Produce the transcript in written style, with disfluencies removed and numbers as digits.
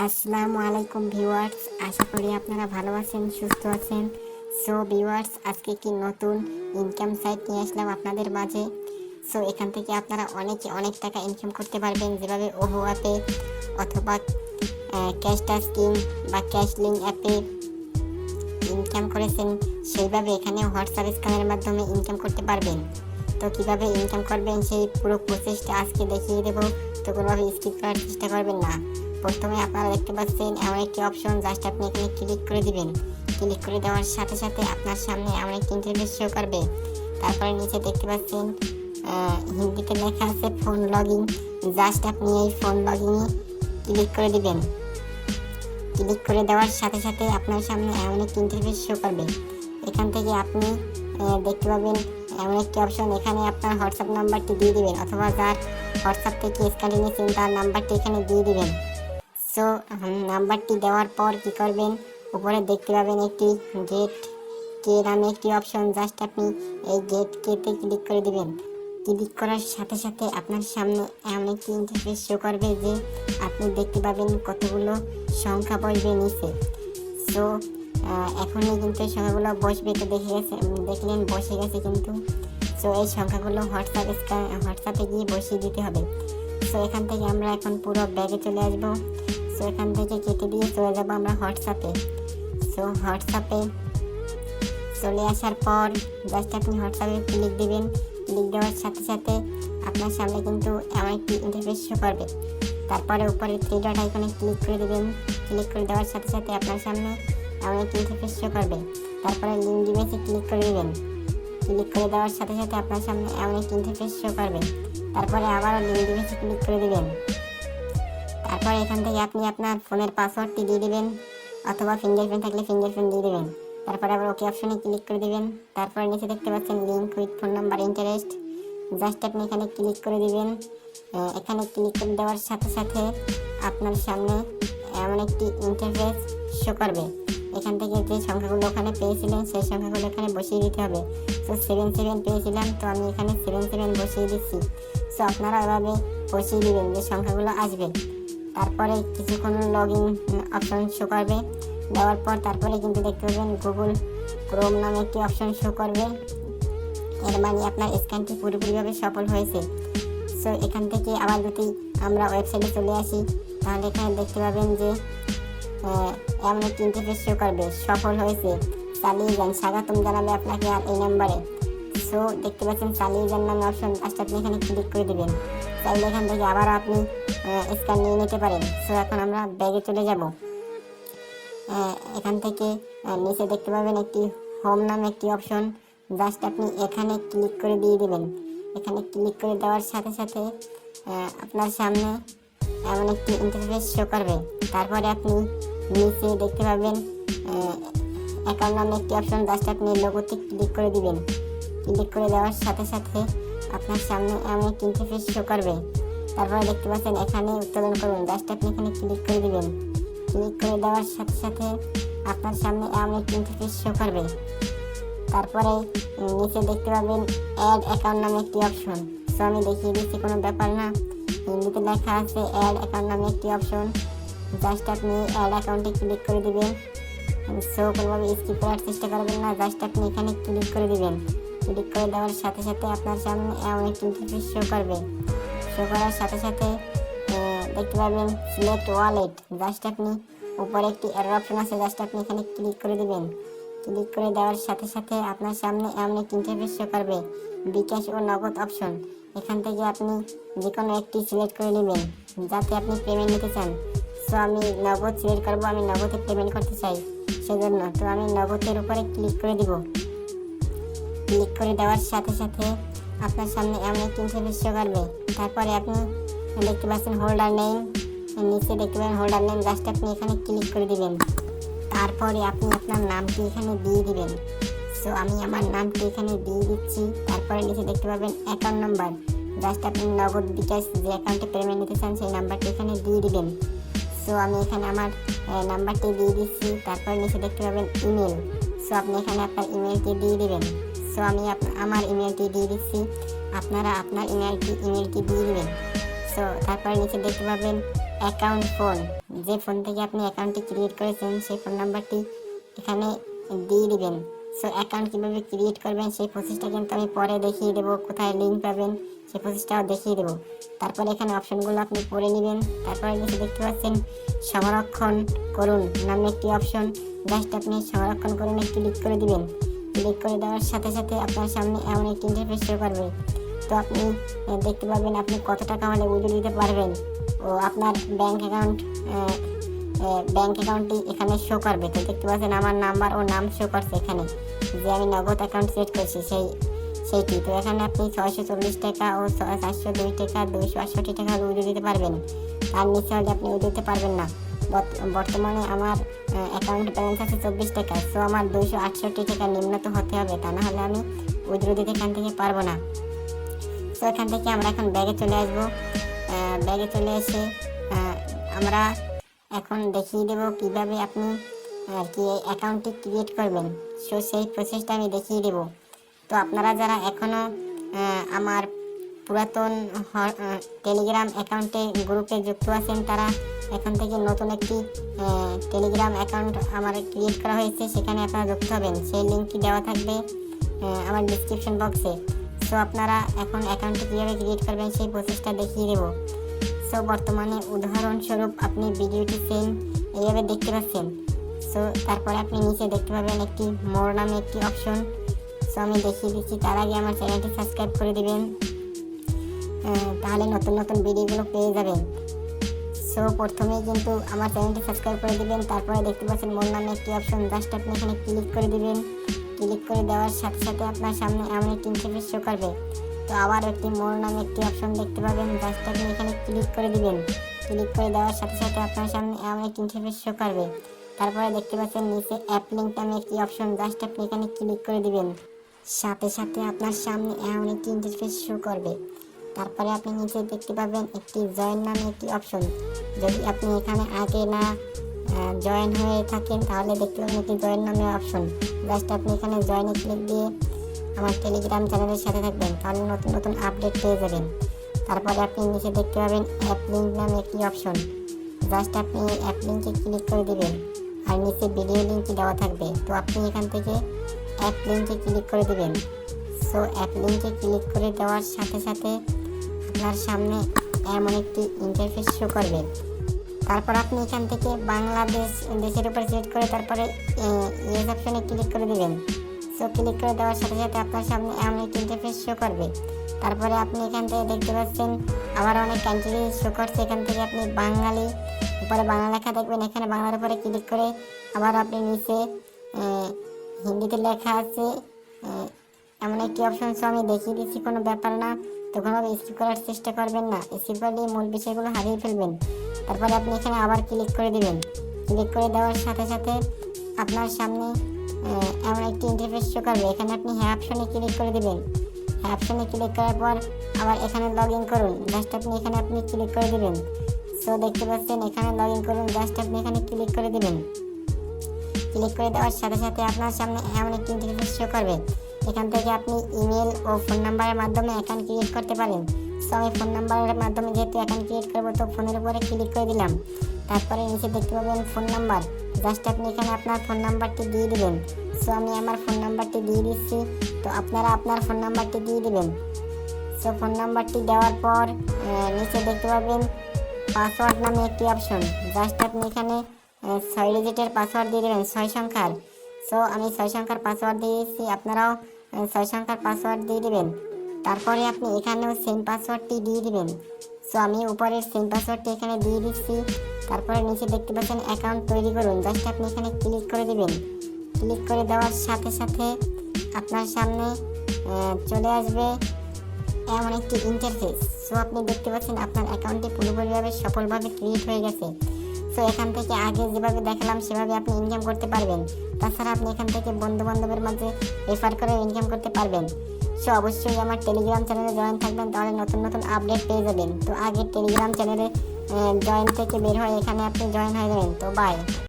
আসসালামু আলাইকুম ভিউয়ার্স, আশা করি আপনারা ভালো আছেন, সুস্থ আছেন। সো ভিউয়ার্স, আজকে কি নতুন ইনকাম সাইট নিয়ে আসলাম আপনাদের মাঝে। সো এখান থেকে আপনারা অনেক টাকা ইনকাম করতে পারবেন, যেভাবে ওভো অ্যাপে অথবা ক্যাশ টাস্কিং বা ক্যাশ লিঙ্ক অ্যাপে ইনকাম করেছেন, সেইভাবে এখানে হোয়াটসঅ্যাপ স্ক্যানের মাধ্যমে ইনকাম করতে পারবেন। তো কীভাবে ইনকাম করবেন সেই পুরো প্রসেসটা আজকে দেখিয়ে দেবো, তো কোনোভাবে স্কিপ করার চেষ্টা করবেন না। প্রথমে আপনারা দেখতে পাচ্ছেন এমন একটি অপশন, জাস্ট আপনি এখানে ক্লিক করে দিবেন। ক্লিক করে দেওয়ার সাথে সাথে আপনার সামনে এমন একটি ইন্টারফেস শো করবে। তারপরে নিচে দেখতে পাচ্ছেন হিন্দিতে লেখা আছে ফোন লগইন। জাস্ট আপনি এই ফোন লগইনে ক্লিক করে দিবেন। ক্লিক করে দেওয়ার সাথে সাথে আপনার সামনে এমন একটি ইন্টারফেস শো করবে। এখান থেকে আপনি দেখতে পাবেন এমন একটি অপশন, এখানে আপনার হোয়াটসঅ্যাপ নাম্বারটি দিয়ে দিবেন, অথবা যার হোয়াটসঅ্যাপ থেকে স্ক্যান নিয়েছেন তার নাম্বারটি এখানে দিয়ে দিবেন। সো নাম্বারটি দেওয়ার পর কি করবেন, উপরে দেখতে পাবেন একটি গেট কে নামে একটি অপশন। জাস্ট আপনি এই গেট কেতে ক্লিক করে দিবেন। ক্লিক করার সাথে সাথে আপনার সামনে এমন একটি ইন্টারফেস শো করবে, যে আপনি দেখতে পাবেন কতগুলো সংখ্যা বসবে নিচে। সো এখনই কিন্তু এই সংখ্যাগুলো বসবে, তো দেখলেন বসে গেছে কিন্তু। সো এই সংখ্যাগুলো হোয়াটসঅ্যাপে গিয়ে বসিয়ে দিতে হবে। সো এখান থেকে আমরা এখন পুরো ব্যাগে চলে আসবো। সো এখান থেকে কেটে দিয়ে চলে যাবো আমরা হোয়াটসঅ্যাপে। সো হোয়াটসঅ্যাপে চলে আসার পর জাস্ট আপনি হোয়াটসঅ্যাপে ক্লিক দিবেন। ক্লিক দেওয়ার সাথে সাথে আপনার সামনে কিন্তু এমন একটি ইন্টারফেস শো করবে। তারপরে উপরে থ্রি ডট আইকনে ক্লিক করে দেবেন। ক্লিক করে দেওয়ার সাথে সাথে আপনার সামনে এমন একটি ইন্টারফেস শো করবে। তারপরে লিঙ্ক ডিভাইসে ক্লিক করে দেবেন। ক্লিক করে দেওয়ার সাথে সাথে আপনার সামনে এমন একটি ইন্টারফেস শো করবে। তারপরে আবারও লিঙ্ক ডিভাইসে ক্লিক করে দেবেন। তারপরে এখান থেকে আপনি আপনার ফোনের পাসওয়ার্ডটি দিয়ে দেবেন, অথবা ফিঙ্গারপ্রিন্ট থাকলে ফিঙ্গারপ্রিন্ট দিয়ে দেবেন। তারপরে আবার ওকে অপশনে ক্লিক করে দেবেন। তারপরে নিচে দেখতে পাচ্ছেন link with phone number interest. Just আপনি এখানে ক্লিক করে দিবেন। এখানে ক্লিক করে দেওয়ার সাথে সাথে আপনার সামনে এমন একটি ইন্টারফেস শো করবে। এখান থেকে যে সংখ্যাগুলো ওখানে পেয়েছিলেন সেই সংখ্যাগুলো এখানে বসিয়ে দিতে হবে। সো 77 পেয়েছিলাম, তো আমি এখানে 77 বসিয়ে দিচ্ছি। সো আপনারা এভাবে বসিয়ে দিবেন যে সংখ্যাগুলো আসবে। তারপরে কিছুক্ষণ লগ ইন অপশন শো করবে। দেওয়ার পর তারপরে কিন্তু দেখতে পাবেন গুগল ক্রোম নামে একটি অপশন শো করবে। এর মানে আপনার স্ক্যানটি পুরোপুরিভাবে সফল হয়েছে। সো এখান থেকে আবার যদি আমরা ওয়েবসাইটে চলে আসি, তাহলে এখানে দেখতে পাবেন যে এমন একটি ইন্টারফেস শো করবে, সফল হয়েছে, চালিয়ে যান, স্বাগতম জানাবে আপনাকে আর এই নাম্বারে। সো দেখতে পাচ্ছেন চালিয়ে যান নামে অপশন, জাস্ট আপনি এখানে ক্লিক করে দেবেন। চাইলে এখান থেকে আবার আপনি স্ক্যান নিয়ে নিতে পারেন। সো এখন আমরা ব্যাগে চলে যাব। এখান থেকে নিচে দেখতে পাবেন একটি হোম নামে একটি অপশন, জাস্ট আপনি এখানে ক্লিক করে দিয়ে দেবেন। এখানে ক্লিক করে দেওয়ার সাথে সাথে আপনার সামনে এমন একটি ইন্টারফেস শো করবে। তারপরে আপনি নিচে দেখতে পাবেন অ্যাকাউন্ট নামে একটি অপশন, জাস্ট আপনি লোগোতে ক্লিক করে দিবেন। ক্লিক করে দেওয়ার সাথে সাথে আপনার সামনে এমন একটি ইন্টারফেস শো করবে। তারপরে দেখতে পাচ্ছেন এখানে উত্তোলন করুন, জাস্ট আপনি এখানে ক্লিক করে দিবেন। ক্লিক করে দেওয়ার সাথে সাথে আপনার সামনে এমন একটি ইন্টারফেস শো করবে। তারপরে নিচে দেখতে পাবেন অ্যাড অ্যাকাউন্ট নামে একটি অপশন। সো আমি দেখিয়ে দিচ্ছি, কোনো ব্যাপার না। হিন্দিতে লেখা আছে অ্যাড অ্যাকাউন্ট নামে একটি অপশন। জাস্ট আপনি অ্যাড অ্যাকাউন্টে ক্লিক করে দিবেন। সো কোনোভাবে স্কিপ করার চেষ্টা করবেন না, জাস্ট আপনি এখানে ক্লিক করে দিবেন। ক্লিক করে দেওয়ার সাথে সাথে আপনার সামনে এমন একটি ইন্টারফেস শো করবে। শো করার সাথে সাথে দেখতে পাবেন সিলেক্ট ওয়ালেট। জাস্ট আপনি উপরে একটি অ্যারো অপশন আছে, জাস্ট আপনি এখানে ক্লিক করে দিবেন। ক্লিক করে দেওয়ার সাথে সাথে আপনার সামনে এমন একটি ইন্টারফেস শো করবে, বিকাশ ও নগদ অপশন। এখান থেকে আপনি যে কোনো একটি সিলেক্ট করে নেবেন যাতে আপনি পেমেন্ট নিতে চান। সো আমি নগদ সিলেক্ট করবো, আমি নগদে পেমেন্ট করতে চাই সেজন্য। তো আমি নগদের উপরে ক্লিক করে দিব। ক্লিক করে দেওয়ার সাথে সাথে আপনার সামনে এমন একটি ইন্টারফেস শো করবে। তারপরে আপনি দেখতে পাচ্ছেন হোল্ডার নেম, নিচে দেখতে পাবেন হোল্ডার নেম, জাস্ট আপনি এখানে ক্লিক করে দিবেন। তারপরে আপনি আপনার নামটি এখানে দিয়ে দিবেন। সো আমি আমার নামটি এখানে দিয়ে দিচ্ছি। তারপরে নিচে দেখতে পাবেন অ্যাকাউন্ট নাম্বার, জাস্ট আপনি নগদ বিকাশ যে অ্যাকাউন্টে পেমেন্ট নিতে চান সেই নাম্বারটি এখানে দিয়ে দিবেন। সো আমি এখানে আমার নাম্বারটি দিয়ে দিচ্ছি। তারপরে নিচে দেখতে পাবেন ইমেল। সো আপনি এখানে আপনার ইমেলটি দিয়ে দিবেন। সো আমি আমার ইমেলটি দিয়ে দিচ্ছি, আপনারা আপনার ইমেলটি দিয়ে দিবেন। সো তারপরে নিচে দেখতে পাবেন অ্যাকাউন্ট ফোন, যে ফোন থেকে আপনি অ্যাকাউন্টটি ক্রিয়েট করেছেন সেই ফোন নাম্বারটি এখানে দিয়ে দিবেন। সো অ্যাকাউন্ট কীভাবে ক্রিয়েট করবেন সেই প্রসেসটা কিন্তু আমি পরে দেখিয়ে দেবো, কোথায় লিঙ্ক পাবেন সেই প্রসেসটাও দেখিয়ে দেবো। তারপরে এখানে অপশনগুলো আপনি পড়ে নেবেন। তারপরে নিচে দেখতে পাচ্ছেন সংরক্ষণ করুন নামে একটি অপশন, জাস্ট আপনি সংরক্ষণ করুন ক্লিক করে দিবেন। ক্লিক করে দেওয়ার সাথে সাথে আপনার সামনে এমন একটি ইন্টারফেস শো করবে। তো আপনি দেখতে পাবেন আপনি কত টাকা হলে উইথড্র দিতে পারবেন ও আপনার ব্যাংক অ্যাকাউন্টটি এখানে শো করবে। তো দেখতে পাচ্ছেন আমার নাম্বার ও নাম শো করছে এখানে, যে আমি নগদ অ্যাকাউন্ট সেট করছি সেইটি। তো এখানে আপনি 640 টাকা ও 402 টাকা 268 টাকা হলে উইথড্র দিতে পারবেন, তার নিচে হলে আপনি উইথড্র দিতে পারবেন না। বর্তমানে আমার অ্যাকাউন্ট ব্যালেন্স আছে 24 টাকা। সো আমার 268 টাকা নিম্নত হতে হবে, তা না হলে আমি উইথড্র দিতে এখান থেকে পারবো না। তো এখান থেকে আমরা এখন ব্যাগে চলে আসবো। ব্যাগে চলে এসে আমরা এখন দেখিয়ে দেবো কিভাবে আপনি কি অ্যাকাউন্টটি ক্রিয়েট করবেন। সো সেই প্রসেসটা আমি দেখিয়ে দেবো। তো আপনারা যারা এখনও আমার পুরাতন টেলিগ্রাম অ্যাকাউন্টে গ্রুপে যুক্ত আছেন, তারা এখন থেকে নতুন একটি টেলিগ্রাম অ্যাকাউন্ট আমার ক্রিয়েট করা হয়েছে, সেখানে আপনারা যুক্ত হবেন। সেই লিঙ্কটি দেওয়া থাকবে আমার ডিসক্রিপশন বক্সে। সো আপনারা এখন অ্যাকাউন্টটি কীভাবে ক্রিয়েট করবেন সেই প্রসেসটা দেখিয়ে দেবো। সো বর্তমানে উদাহরণস্বরূপ আপনি ভিডিওটি সেম এইভাবে দেখতে পাচ্ছেন। সো তারপরে আপনি নিচে দেখতে পাবেন একটি মোর নামে একটি অপশন। সো আমি দেখিয়ে দিচ্ছি, তার আগে আমার চ্যানেলটি সাবস্ক্রাইব করে দিবেন, তাহলে নতুন নতুন ভিডিওগুলো পেয়ে যাবেন। সো প্রথমেই কিন্তু আমার চ্যানেলটি সাবস্ক্রাইব করে দিবেন। তারপরে দেখতে পাচ্ছেন মোর নামে একটি অপশন, জাস্ট আপনি এখানে ক্লিক করে দিবেন। ক্লিক করে দেওয়ার সাথে সাথে আপনার সামনে এমন একটি ইন্টারফেস শো করবে। তো আবার একটি মোর নামে একটি অপশন দেখতে পাবেন, জাস্ট আপনি এখানে ক্লিক করে দিবেন। ক্লিক করে দেওয়ার সাথে সাথে আপনার সামনে এমন একটি ইন্টারফেস শো করবে। তারপরে দেখতে পাচ্ছেন নিচে অ্যাপ লিঙ্ক নামে একটি অপশন, জাস্ট আপনি এখানে ক্লিক করে দিবেন। সাথে সাথে আপনার সামনে এমন একটি ইন্টারফেস শো করবে। তারপরে আপনি নিচে দেখতে পাবেন একটি জয়েন নামে একটি অপশন। যদি আপনি এখানে আগে না জয়েন হয়ে থাকেন তাহলে দেখতে পাবেন একটি জয়েন নামে অপশন, জাস্ট আপনি এখানে জয়েনে ক্লিক দিয়ে আমার টেলিগ্রাম চ্যানেলের সাথে থাকবেন, তাহলে নতুন নতুন আপডেট পেয়ে যাবেন। তারপরে আপনি নিচে দেখতে পাবেন অ্যাপ লিঙ্ক নামে একটি অপশন, জাস্ট আপনি অ্যাপ লিঙ্কে ক্লিক করে দিবেন। আর নিচে ভিডিও লিঙ্কটি দেওয়া থাকবে, তো আপনি এখান থেকে অ্যাপ লিঙ্কে ক্লিক করে দিবেন। সো অ্যাপ লিঙ্কে ক্লিক করে দেওয়ার সাথে সাথে আপনার সামনে এমন একটি ইন্টারফেস শো করবে। তারপর আপনি এখান থেকে দেশের উপর সিলেক্ট করে তারপরে ইয়েস অপশনে ক্লিক করে দিবেন। সো ক্লিক করে দেওয়ার সাথে সাথে আপনার সামনে এমন একটি ইন্টারফেস শো করবে। তারপরে আপনি এখান থেকে দেখতে পাচ্ছেন আবার অনেক কান্ট্রি শো করছে। এখান থেকে আপনি বাঙালি উপরে বাংলা লেখা দেখবেন, এখানে বাংলার উপরে ক্লিক করে আবার আপনি নিচে হিন্দিতে লেখা আছে এমন একটি অপশন। সো আমি দেখিয়ে দিচ্ছি, কোনো ব্যাপার না, তো কোনোভাবে স্কিপ করার চেষ্টা করবেন না, স্কিপ করলে মূল বিষয়গুলো হারিয়ে ফেলবেন। তারপরে আপনি এখানে আবার ক্লিক করে দিবেন। ক্লিক করে দেওয়ার সাথে সাথে আপনার সামনে এমন একটি ইন্টারফেস শো করবে। এখানে আপনি হ্যাঁ অপশনে ক্লিক করে দিবেন। হ্যাঁ অপশনে ক্লিক করার পর আবার এখানে লগ ইন করুন, জাস্ট আপনি এখানে ক্লিক করে দিবেন। সো দেখতে পাচ্ছেন এখানে লগ ইন করুন, জাস্ট আপনি এখানে ক্লিক করে দিবেন। ক্লিক করে দেওয়ার সাথে সাথে আপনার সামনে এমন একটি ইন্টারফেস শো করবে। এখান থেকে আপনি ইমেল ও ফোন নাম্বারের মাধ্যমে অ্যাকাউন্ট ক্রিয়েট করতে পারেন। সো আমি ফোন নাম্বারের মাধ্যমে যেহেতু অ্যাকাউন্ট ক্রিয়েট করবো, তো ফোনের উপরে ক্লিক করে দিলাম। তারপরে নিচে দেখতে পাবেন ফোন নাম্বার, জাস্ট আপনি এখানে আপনার ফোন নাম্বারটি দিয়ে দিবেন। সো আমি আমার ফোন নাম্বারটি দিয়ে দিচ্ছি, তো আপনারা আপনার ফোন নাম্বারটি দিয়ে দিবেন। সো ফোন নাম্বারটি দেওয়ার পর নিচে দেখতে পাবেন পাসওয়ার্ড নামে একটি অপশন, জাস্ট আপনি এখানে 6 ডিজিটের পাসওয়ার্ড দিয়ে দেবেন, 6 সংখ্যার। সো আমি 6 সংখ্যার পাসওয়ার্ড দিয়ে দিচ্ছি, আপনারাও 6 সংখ্যার পাসওয়ার্ড দিয়ে দেবেন। তারপরে আপনি এখানেও সেম পাসওয়ার্ডটি দিয়ে দিবেন। সো আমি উপরের সেম পাসওয়ার্ডটি এখানে দিয়ে দিচ্ছি। তারপরে নিচে দেখতে পাচ্ছেন অ্যাকাউন্ট তৈরি করুন, জাস্ট আপনি এখানে ক্লিক করে দিবেন। ক্লিক করে দেওয়ার সাথে সাথে আপনার সামনে চলে আসবে এমন একটি ইন্টারফেস। সো আপনি দেখতে পাচ্ছেন আপনার অ্যাকাউন্টটি পুরোপুরিভাবে সফলভাবে ক্রিয়েট হয়ে গেছে। সো এখান থেকে আগে যেভাবে দেখালাম সেভাবে আপনি ইনকাম করতে পারবেন। তাছাড়া আপনি এখান থেকে বন্ধু বান্ধবের মাঝে রেফার করে ইনকাম করতে পারবেন। সো অবশ্যই আমার টেলিগ্রাম চ্যানেলে জয়েন থাকবেন, তাহলে নতুন নতুন আপডেট পেয়ে যাবেন। তো আগে টেলিগ্রাম চ্যানেলে জয়েন থেকে বের হয়ে এখানে আপনি জয়েন হয়ে যাবেন। তো বাই।